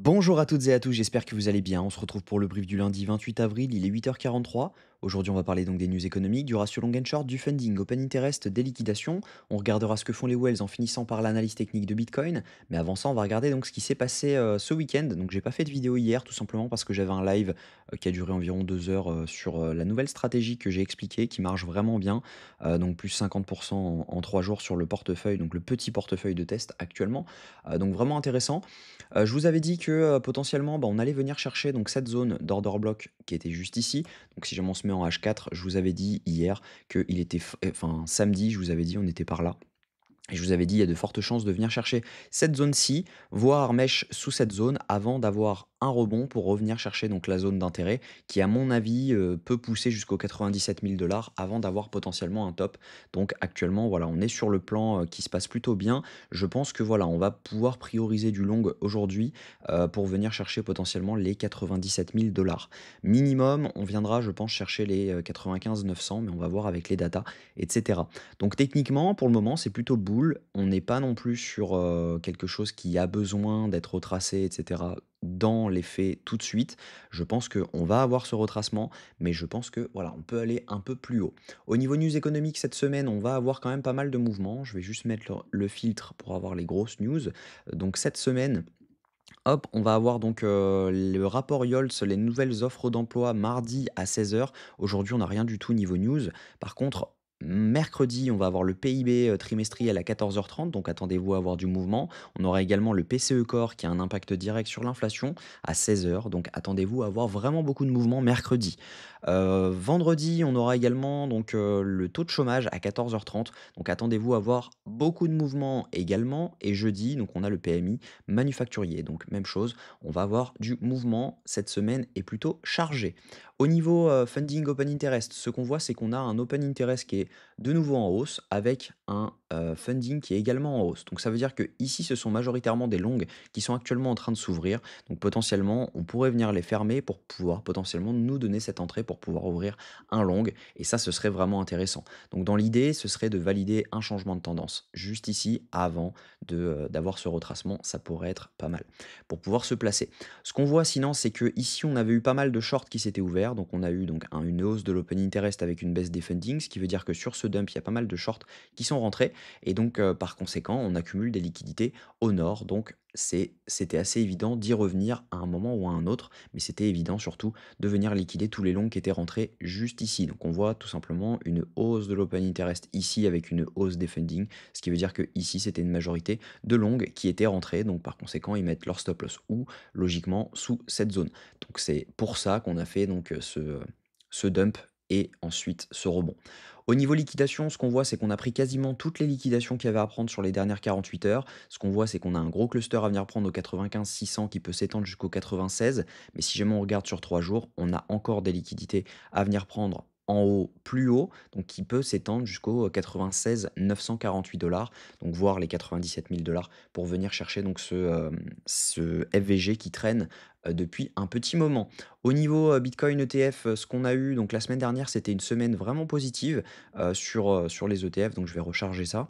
Bonjour à toutes et à tous, j'espère que vous allez bien. On se retrouve pour le brief du lundi 28 avril, il est 8h43. Aujourd'hui, on va parler donc des news économiques, du ratio long and short, du funding, open interest, des liquidations. On regardera ce que font les whales en finissant par l'analyse technique de Bitcoin. Mais avant ça, on va regarder donc ce qui s'est passé ce week-end. Donc, j'ai pas fait de vidéo hier, tout simplement parce que j'avais un live qui a duré environ 2 heures sur la nouvelle stratégie que j'ai expliquée, qui marche vraiment bien. Donc, plus 50% en 3 jours sur le portefeuille, donc le petit portefeuille de test actuellement. Donc, vraiment intéressant. Je vous avais dit que, potentiellement, on allait venir chercher donc cette zone d'order block qui était juste ici. Donc si jamais on se met en H4, je vous avais dit hier qu'il était enfin samedi, je vous avais dit on était par là. Et je vous avais dit, il y a de fortes chances de venir chercher cette zone-ci, voire mèche sous cette zone, avant d'avoir un rebond pour revenir chercher donc la zone d'intérêt, qui à mon avis peut pousser jusqu'aux 97 000 dollars avant d'avoir potentiellement un top. Donc actuellement, voilà, on est sur le plan qui se passe plutôt bien. Je pense que voilà, on va pouvoir prioriser du long aujourd'hui pour venir chercher potentiellement les 97 000 dollars. Minimum, on viendra, je pense, chercher les 95 900, mais on va voir avec les datas, etc. Donc techniquement, pour le moment, c'est plutôt bull. On n'est pas non plus sur quelque chose qui a besoin d'être retracé, etc. dans les faits tout de suite. Je pense qu'on va avoir ce retracement, mais je pense que voilà, on peut aller un peu plus haut. Au niveau news économique, cette semaine, on va avoir quand même pas mal de mouvements. Je vais juste mettre le filtre pour avoir les grosses news. Donc cette semaine, hop, on va avoir donc le rapport YOLTS, les nouvelles offres d'emploi mardi à 16 heures. Aujourd'hui, on n'a rien du tout niveau news. Par contre, mercredi, on va avoir le PIB trimestriel à 14h30, donc attendez-vous à avoir du mouvement. On aura également le PCE Core qui a un impact direct sur l'inflation à 16 heures, donc attendez-vous à avoir vraiment beaucoup de mouvements mercredi. Vendredi, on aura également donc le taux de chômage à 14h30, donc attendez-vous à avoir beaucoup de mouvements également. Et jeudi, donc on a le PMI manufacturier. Donc même chose, on va avoir du mouvement. Cette semaine est plutôt chargée. Au niveau funding open interest, ce qu'on voit, c'est qu'on a un open interest qui est de nouveau en hausse avec un funding qui est également en hausse. Donc ça veut dire que ici, ce sont majoritairement des longues qui sont actuellement en train de s'ouvrir. Donc potentiellement, on pourrait venir les fermer pour pouvoir potentiellement nous donner cette entrée pour pouvoir ouvrir un long. Et ça, ce serait vraiment intéressant. Donc dans l'idée, ce serait de valider un changement de tendance juste ici avant d'avoir ce retracement, ça pourrait être pas mal pour pouvoir se placer. Ce qu'on voit sinon, c'est que ici on avait eu pas mal de shorts qui s'étaient ouverts, donc on a eu donc une hausse de l'open interest avec une baisse des fundings, ce qui veut dire que sur ce dump, il y a pas mal de shorts qui sont rentrés, et donc par conséquent, on accumule des liquidités au nord, donc c'était assez évident d'y revenir à un moment ou à un autre, mais c'était évident surtout de venir liquider tous les longs qui étaient rentrés juste ici. Donc on voit tout simplement une hausse de l'open interest ici avec une hausse des fundings, ce qui veut dire que ici c'était une majorité de longues qui étaient rentrées, donc par conséquent ils mettent leur stop loss ou logiquement sous cette zone. Donc c'est pour ça qu'on a fait donc ce dump et ensuite ce rebond. Au niveau liquidation, ce qu'on voit, c'est qu'on a pris quasiment toutes les liquidations qu'il y avait à prendre sur les dernières 48 heures. Ce qu'on voit, c'est qu'on a un gros cluster à venir prendre au 95 600 qui peut s'étendre jusqu'au 96. Mais si jamais on regarde sur 3 jours, on a encore des liquidités à venir prendre en haut, plus haut, donc qui peut s'étendre jusqu'au 96 948 dollars, donc voire les 97 000 dollars pour venir chercher donc ce FVG qui traîne depuis un petit moment. Au niveau Bitcoin ETF, ce qu'on a eu donc la semaine dernière, c'était une semaine vraiment positive sur les ETF, donc je vais recharger ça.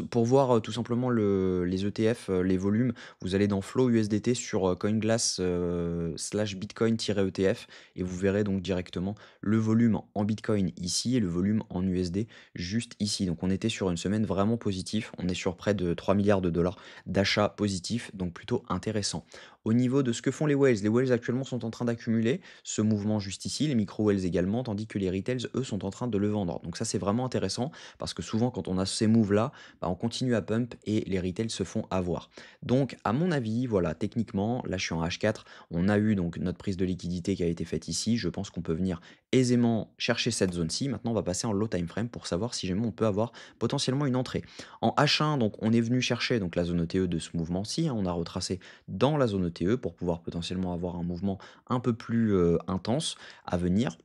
Pour voir, tout simplement les ETF, les volumes, vous allez dans Flow USDT sur, CoinGlass, /Bitcoin-ETF et vous verrez donc directement le volume en Bitcoin ici et le volume en USD juste ici. Donc on était sur une semaine vraiment positive. On est sur près de 3 milliards de dollars d'achats positifs, donc plutôt intéressant. Au niveau de ce que font les whales actuellement sont en train d'accumuler ce mouvement juste ici, les micro whales également, tandis que les retails, eux, sont en train de le vendre. Donc ça, c'est vraiment intéressant parce que souvent quand on a ces moves là, on continue à pump et les retails se font avoir. Donc, à mon avis, voilà, techniquement, là je suis en H4, on a eu donc notre prise de liquidité qui a été faite ici. Je pense qu'on peut venir aisément chercher cette zone-ci. Maintenant, on va passer en low time frame pour savoir si jamais on peut avoir potentiellement une entrée. En H1, donc on est venu chercher donc la zone ETE de ce mouvement-ci, hein. On a retracé dans la zone ETE pour pouvoir potentiellement avoir un mouvement un peu plus intense à venir.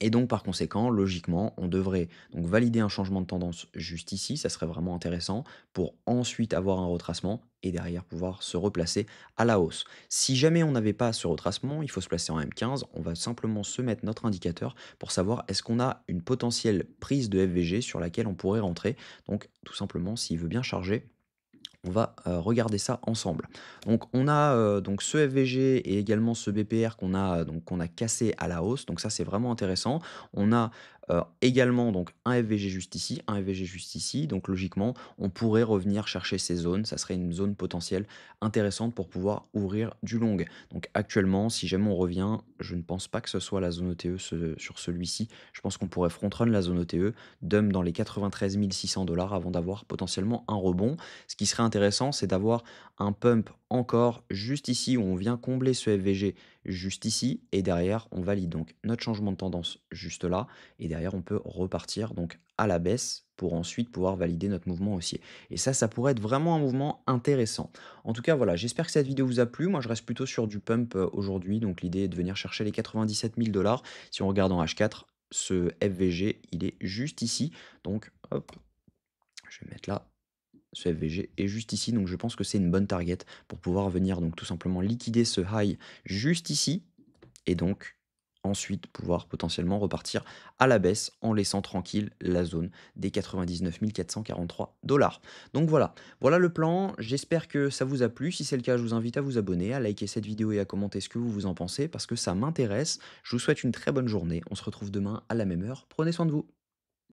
Et donc par conséquent, logiquement, on devrait donc valider un changement de tendance juste ici, ça serait vraiment intéressant pour ensuite avoir un retracement et derrière pouvoir se replacer à la hausse. Si jamais on n'avait pas ce retracement, il faut se placer en M15, on va simplement se mettre notre indicateur pour savoir est-ce qu'on a une potentielle prise de FVG sur laquelle on pourrait rentrer. Donc tout simplement, s'il veut bien charger, On va, regarder ça ensemble. Donc on a, donc ce FVG et également ce BPR qu'on a cassé à la hausse, donc ça c'est vraiment intéressant. On a, également donc un FVG juste ici, un FVG juste ici, donc logiquement on pourrait revenir chercher ces zones. Ça serait une zone potentielle intéressante pour pouvoir ouvrir du long. Donc actuellement, si jamais on revient, je ne pense pas que ce soit la zone ETE sur celui-ci. Je pense qu'on pourrait front run la zone ETE, dump dans les 93 600 avant d'avoir potentiellement un rebond. Ce qui serait intéressant, c'est d'avoir un pump encore juste ici où on vient combler ce FVG juste ici et derrière on valide donc notre changement de tendance juste là et derrière on peut repartir donc à la baisse pour ensuite pouvoir valider notre mouvement haussier. Et ça pourrait être vraiment un mouvement intéressant. En tout cas, voilà, j'espère que cette vidéo vous a plu. Moi, je reste plutôt sur du pump aujourd'hui. Donc, l'idée est de venir chercher les 97 000 dollars. Si on regarde en H4, ce FVG, il est juste ici. Donc, hop, je vais mettre là ce FVG est juste ici, donc je pense que c'est une bonne target pour pouvoir venir donc tout simplement liquider ce high juste ici et donc ensuite pouvoir potentiellement repartir à la baisse en laissant tranquille la zone des 99 443 dollars. Donc voilà, voilà le plan. J'espère que ça vous a plu. Si c'est le cas, je vous invite à vous abonner, à liker cette vidéo et à commenter ce que vous en pensez parce que ça m'intéresse. Je vous souhaite une très bonne journée. On se retrouve demain à la même heure. Prenez soin de vous.